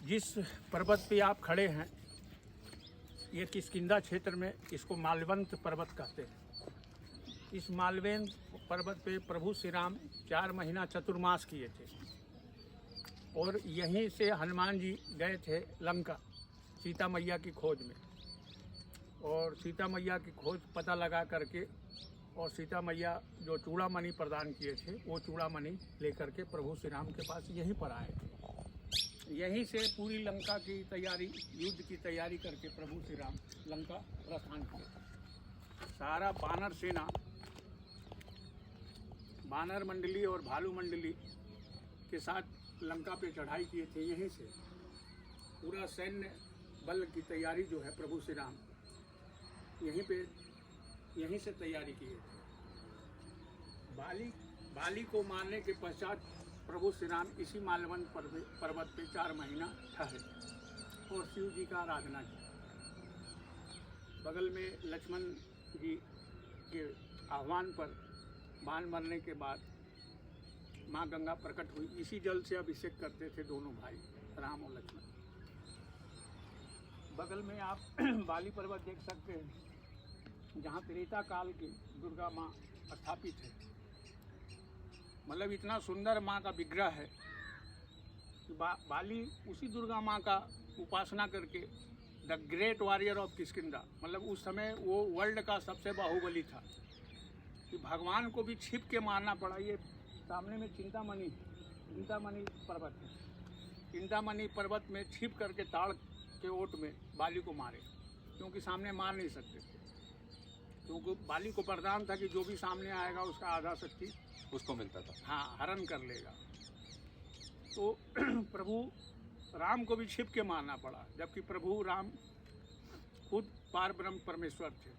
जिस पर्वत पे आप खड़े हैं ये किष्किंधा क्षेत्र में इसको मालवंत पर्वत कहते हैं। इस मालवंत पर्वत पे प्रभु श्री राम 4 महीना चतुर्मास किए थे और यहीं से हनुमान जी गए थे लंका सीता मैया की खोज में। और सीता मैया की खोज पता लगा करके और सीता मैया जो चूड़ामणि प्रदान किए थे वो चूड़ामणि लेकर के प्रभु श्री राम के पास यहीं पर आए थे। यहीं से पूरी लंका की तैयारी, युद्ध की तैयारी करके प्रभु श्री राम लंका प्रस्थान किए। सारा वानर सेना, वानर मंडली और भालू मंडली के साथ लंका पे चढ़ाई किए थे। यहीं से पूरा सैन्य बल की तैयारी जो है प्रभु श्री राम यहीं से तैयारी किए थे। बाली को मारने के पश्चात प्रभु श्री राम इसी मालवंत पर्वत पे 4 महीना ठहरे और शिव जी का आराधना की। बगल में लक्ष्मण जी के आह्वान पर बाण मरने के बाद माँ गंगा प्रकट हुई। इसी जल से अभिषेक करते थे दोनों भाई राम और लक्ष्मण। बगल में आप बाली पर्वत देख सकते हैं जहाँ त्रेता काल की दुर्गा माँ स्थापित है। मतलब इतना सुंदर माँ का विग्रह है कि बाली उसी दुर्गा माँ का उपासना करके the great warrior of Kishkindha, मतलब उस समय वो वर्ल्ड का सबसे बाहुबली था कि भगवान को भी छिप के मारना पड़ा। ये सामने में चिंतामणि पर्वत है। चिंतामणि पर्वत में छिप करके ताड़ के ओट में बाली को मारे क्योंकि सामने मार नहीं सकते थे। क्योंकि बाली को वरदान था कि जो भी सामने आएगा उसका आधा शक्ति उसको मिलता था, हाँ, हरण कर लेगा। तो प्रभु राम को भी छिप के मारना पड़ा, जबकि प्रभु राम खुद पार ब्रह्म परमेश्वर थे।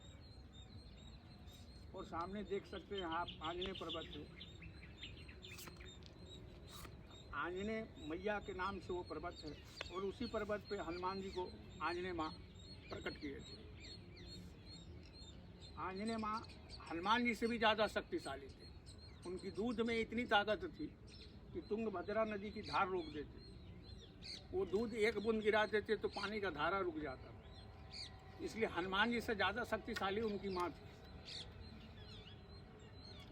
और सामने देख सकते हैं आप आंजनेय पर्वत है। आंजनेय मैया के नाम से वो पर्वत है और उसी पर्वत पे हनुमान जी को आंजनेय माँ प्रकट किए थे। आंजनेय माँ हनुमान जी से भी ज़्यादा शक्तिशाली थे। उनकी दूध में इतनी ताकत थी कि तुंगभद्रा नदी की धार रोक देते। वो दूध एक बूंद गिरा देते तो पानी का धारा रुक जाता था। इसलिए हनुमान जी से ज़्यादा शक्तिशाली उनकी माँ थी।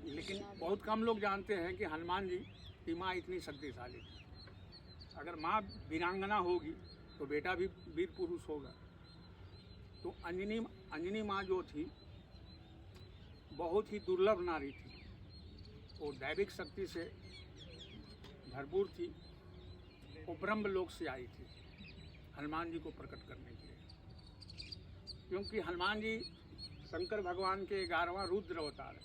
लेकिन बहुत कम लोग जानते हैं कि हनुमान जी की माँ इतनी शक्तिशाली थी। अगर माँ वीरांगना होगी तो बेटा भी वीर पुरुष होगा। तो अंजनी माँ जो थी बहुत ही दुर्लभ नारी थी। वो दैविक शक्ति से भरपूर थी। वो ब्रह्म लोक से आई थी हनुमान जी को प्रकट करने के लिए, क्योंकि हनुमान जी शंकर भगवान के 11वां रुद्र अवतार है।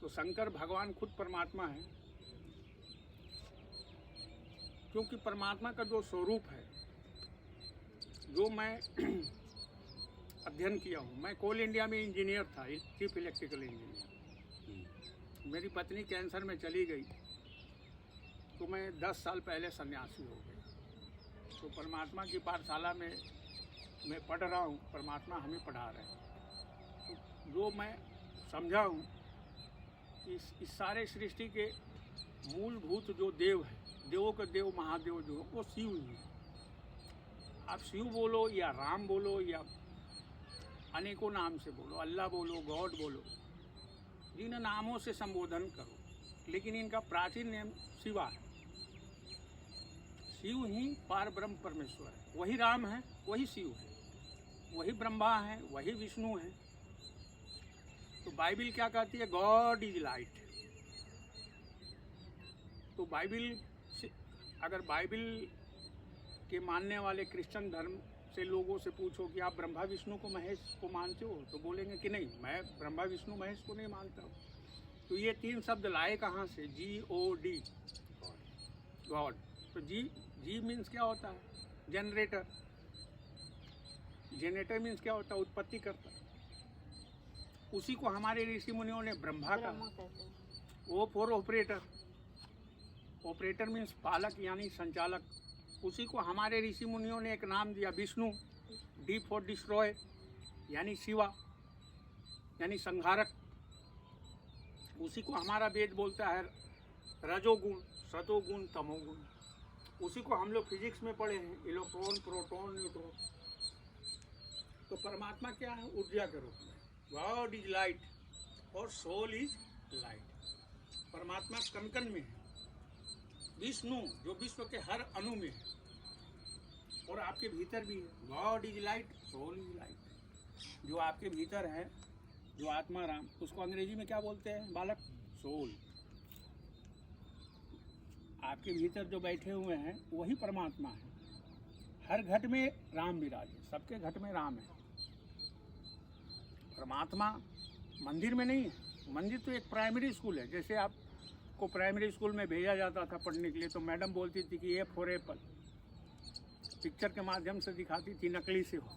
तो शंकर भगवान खुद परमात्मा है। क्योंकि परमात्मा का जो स्वरूप है, जो मैं अध्ययन किया हूँ, मैं कोल इंडिया में इंजीनियर था, चीफ इलेक्ट्रिकल इंजीनियर। मेरी पत्नी कैंसर में चली गई तो मैं 10 साल पहले सन्यासी हो गई। तो परमात्मा की पाठशाला में मैं पढ़ रहा हूँ, परमात्मा हमें पढ़ा रहे हैं। तो जो मैं समझा हूँ कि इस सारे सृष्टि के मूलभूत जो देव है, देवों का देव महादेव जो वो शिव ही है। आप शिव बोलो या राम बोलो या अनेकों नाम से बोलो, अल्लाह बोलो, गॉड बोलो, जिन नामों से संबोधन करो, लेकिन इनका प्राचीन नाम शिवा है। शिव ही पार ब्रह्म परमेश्वर है। वही राम है, वही शिव है, वही ब्रह्मा है, वही विष्णु है। तो बाइबिल क्या कहती है? God is light. तो बाइबिल से, अगर बाइबिल के मानने वाले क्रिश्चियन धर्म से लोगों से पूछो कि आप ब्रह्मा विष्णु को महेश को मानते हो, तो बोलेंगे कि नहीं, मैं ब्रह्मा विष्णु महेश को नहीं मानता हूँ। तो ये 3 शब्द लाए कहाँ से? GOD, God. तो जी मीन्स क्या होता है? जनरेटर। जनरेटर मीन्स क्या होता है? उत्पत्ति करता। उसी को हमारे ऋषि मुनियों ने ब्रह्मा कहा। O for operator. Operator means पालक यानी संचालक। उसी को हमारे ऋषि मुनियों ने एक नाम दिया विष्णु। D फॉर डिस्ट्रॉय यानी शिवा यानी संहारक। उसी को हमारा वेद बोलता है रजोगुण, सतोगुण, तमोगुण। उसी को हम लोग फिजिक्स में पढ़े हैं, इलेक्ट्रॉन, प्रोटॉन, न्यूट्रॉन। तो परमात्मा क्या है? ऊर्जा के रूप में। गॉड इज लाइट और सोल इज लाइट। परमात्मा कण कण में है। विष्णु जो विश्व के हर अणु में है और आपके भीतर भी है। God is light, soul is light. जो आपके भीतर है, जो आत्मा राम, उसको अंग्रेजी में क्या बोलते हैं बालक? सोल। आपके भीतर जो बैठे हुए हैं वही परमात्मा है। हर घट में राम विराजे, सबके घट में राम है। परमात्मा मंदिर में नहीं है। मंदिर तो एक प्राइमरी स्कूल है। जैसे आपको प्राइमरी स्कूल में भेजा जाता था पढ़ने के लिए, तो मैडम बोलती थी कि ए फॉर एप्पल, पिक्चर के माध्यम से दिखाती थी, नकली से हो।